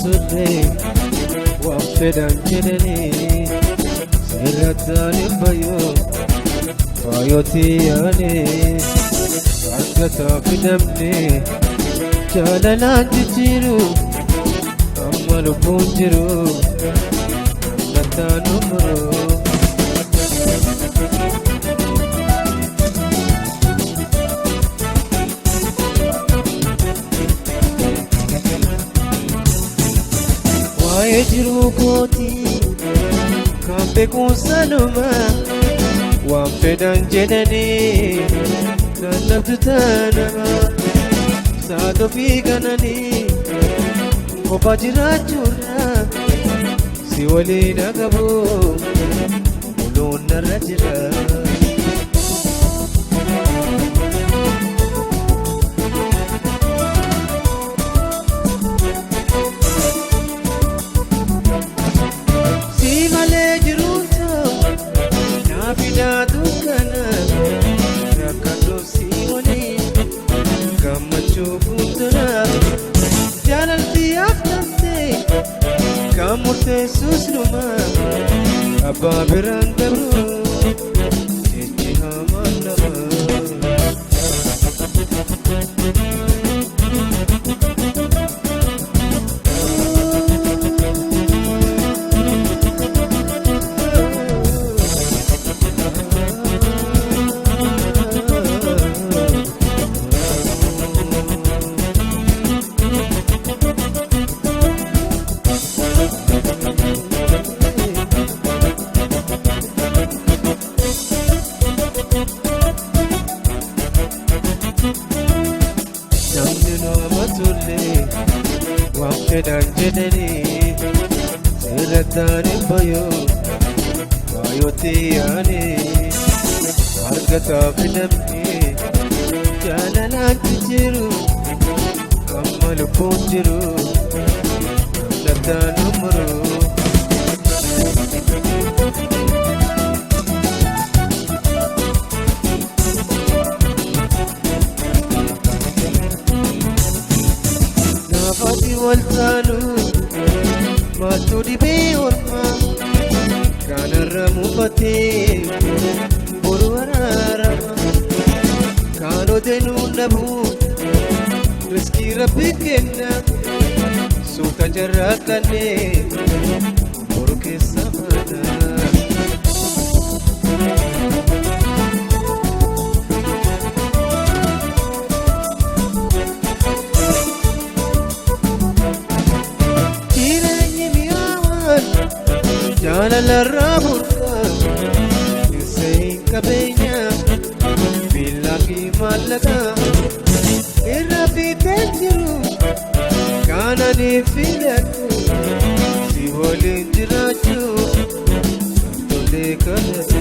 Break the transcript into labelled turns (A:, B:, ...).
A: turre waan fedhan jedhanii sirrattaan hin faayootii yaane argataa fidamne jaalalaan jijjiiru amma lubbuun jiru ammataan umroo. Waa'ee jiruu kootii kan beekuun sanuma waan fedhan jedhanii kan naftu taanama saatoo fi kananii kophaa jiraachuurra si waliin agabu muluun narra jira. Murteessuus numa abbaa biraan dabru jechi hamaan nama. Waan fedhan jedhanii sirrattaan hin faayootii yaane argataa fidamne jaalalaan jijjiiru amma lubbuun jiru ammataan umroo. Naafati waltaanu maaltu dhibee ormaa kanarra mufatee boru araarama kaanotee nuun dhabuu riskii rabbi kenna suuta jarraa kannee boru keessa maana. Jaalalarraa burqaa hin qabeenya billaa fi maallaqaa irra fiixee jiru kaananii filadhu si waliin jiraachuu kan tolee kadhatu.